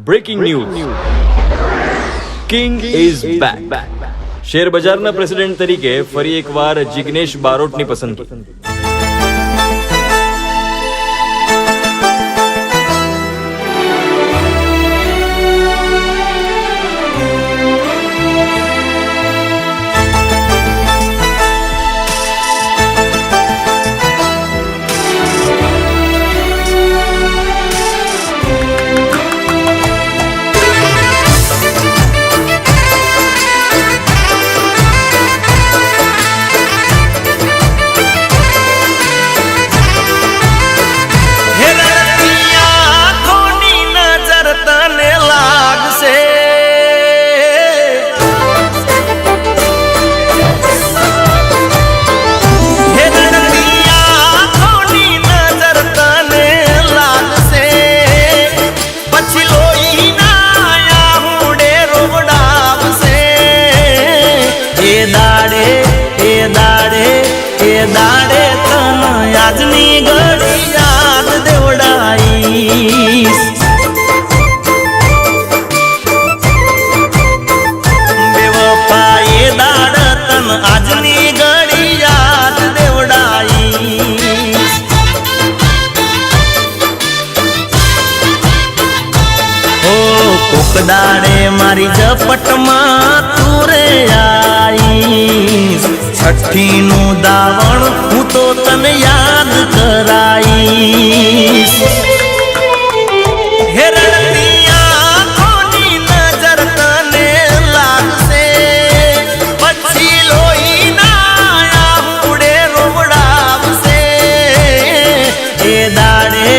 Breaking news, king is back. Share બજારના president તરીકે ફરી એકવાર જિગ્નેશ બારોટની પસંદગી. આજની ઘડી યાદ દેવડાઈશ, બેવફા એ દાડ તન આજની ઘડી યાદ દેવડાઈશ. ઓ કોક દાડે મારી ઝપટમાં તું રે આઈશ, છઠ્ઠી નું દાવણ હું તો તને યાદ કરાઈશ. હે રડતી આંખોની નજર તને લાગશે, પછી લોહીના આહુડે રોવડાવશે. એ દાડે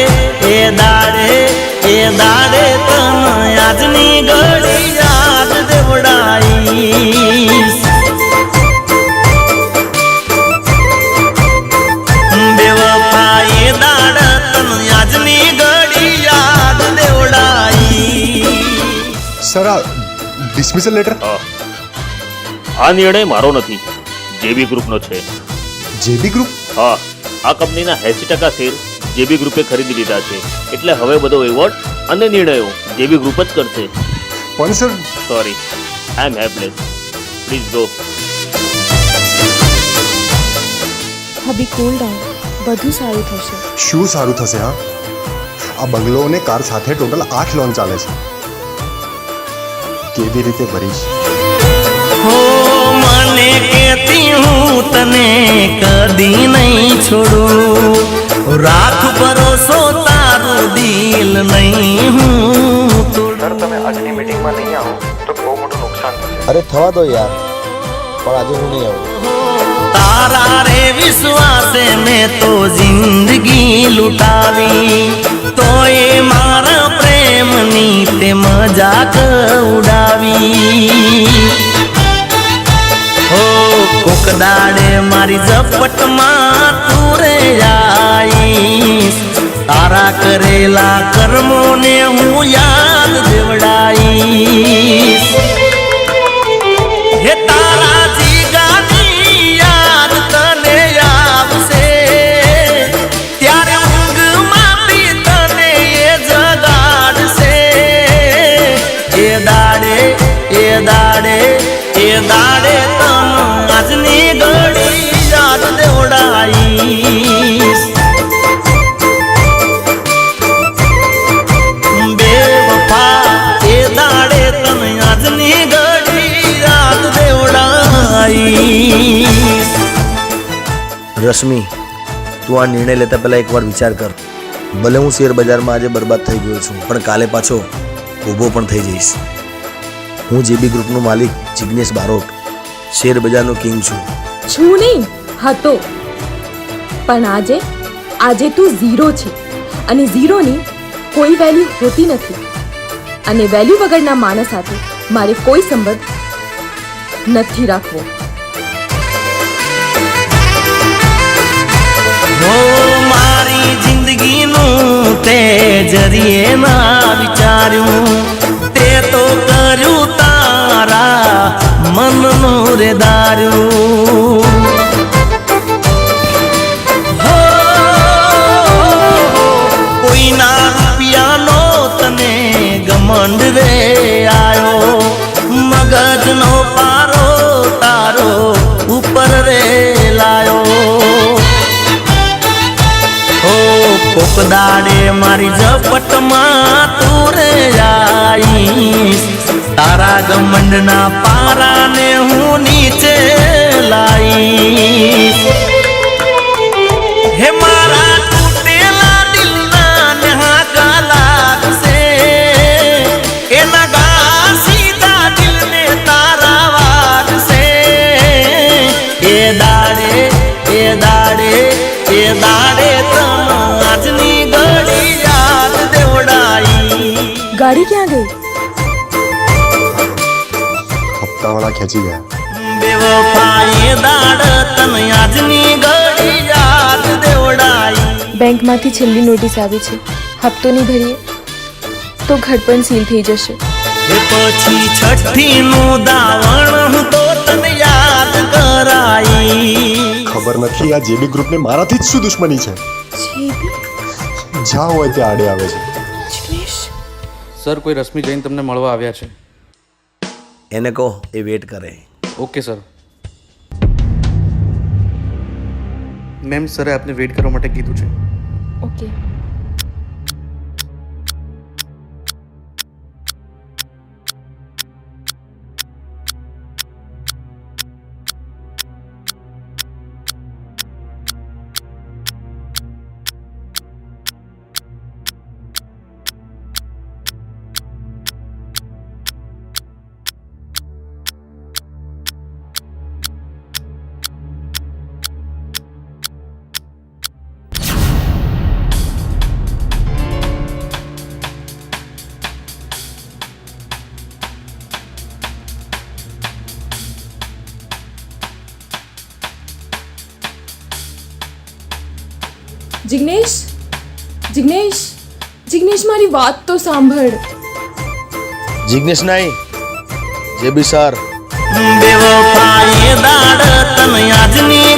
એ દાડે એ દાડે તને આજની ઘડી યાદ દેવડાઈશ. સર, આ ડિસમિસલ લેટર. આ નિર્ણય મારો નથી, જેબી ગ્રુપનો છે. જેબી ગ્રુપ? હા, આ કંપનીના 80% શેર જેબી ગ્રુપે ખરીદી લીધા છે, એટલે હવે બધો વહીવટ અને નિર્ણયો જેબી ગ્રુપ જ કરશે. પણ sir, sorry, I am helpless. Please go. Hubby cool down, બધું સારું થશે. શું સારું થશે? હા, આ બંગલો અને કાર સાથે ટોટલ 8 લોન ચાલે છે. કેવી રીતે ભરીશ? હો મને કહેતી હું તને કદી નહીં છોડું, રાખ ભરોસો તારું દિલ નહીં હું તોડું. સર, તમે આજની મીટિંગમાં નહીં આવો તો બહુ મોટું નુકસાન થશે. અરે થવા દો યાર, પણ આજે હું નહીં આવું. તારા રે વિશ્વાસે મેં તો જિંદગી લૂંટાવી, તો એ મારા પ્રેમની તે મજાક ઉડાવી. હો કોક દાડે મારી ઝપટમાં તું રે આઈશ, તારા કરેલા કર્મોને હું યાદ દેવડાઈશ. હે તારા જીગાની યાદ તને આવશે, ત્યારે ઊંઘમાં બી તને એ જગાડશે. એ દાડે એ દાડે એ દાડે તને આજની ઘડી યાદ દેવડાઈશ. બેવફા એ દાડે તને આજની ઘડી યાદ દેવડાઈશ. રશ્મિ, તું આ નિર્ણય લેતા પહેલા એકવાર વિચાર કર. ભલે હું શેર બજારમાં આજે બરબાદ થઈ ગયો છું, પણ કાલે પાછો ઊભો પણ થઈ જઈશ. હું જેબી ગ્રુપનો માલિક જિગ્નેશ બારોટ શેર બજારનો કિંગ છું. છું નહીં, હતો. પણ આજે તું ઝીરો છે, અને ઝીરોની કોઈ વેલ્યુ હોતી નથી. અને વેલ્યુ વગરના માણસ સાથે મારે કોઈ સંબંધ નથી રાખવો. હો મારી જિંદગીનું તે જરીએ ના વિચાર્યું, તે તો કર્યું તારા મનનું રે દાર્યું. હો કોઈના રૂપિયાનો તને ઘમંડ કોક દાડે મારી ઝપટમાં તું રે આઈશ તારા ગમંડના પારાને હું નીચે લાઈશ હે મારા તૂટેલા દિલના ન્હાકા લાગશે એના ગા સીધા દિલને તારા વાગશે એ દાડે તન આજની ઘડી યાદ દેવડાઈ ગાડી ક્યાં ગઈ? હપ્તાવાળા ખેંચી ગયા. બેવફાએ દાડ તન આજની ઘડી યાદ દેવડાઈ બેંકમાંથી છેલ્લી નોટિસ આવી છે. હપ્તો નહીં ભરીએ તો ઘર પણ સીલ થઈ જશે. એ પછી છઠ્ઠીનું દાવણ હું તો તને યાદ કરાઈ ખબર નથી આ જેબી ગ્રુપને મારાથી જ શું દુશ્મની છે. જ્યાં હોય ત્યાં આડે આવે છે. સર કોઈ રશ્મિ જૈન તમને મળવા આવ્યા છે. એને કહો એ વેટ કરે. Okay sir. મેમ સરે આપને વેટ કરવા માટે કીધું છે. ઓકે. જિગ્નેશ, જિગ્નેશ, જિગ્નેશ મારી વાત તો સાંભળ. જિગ્નેશ નહીં, જેબી સર. બેવફાએ દાડ તન આજની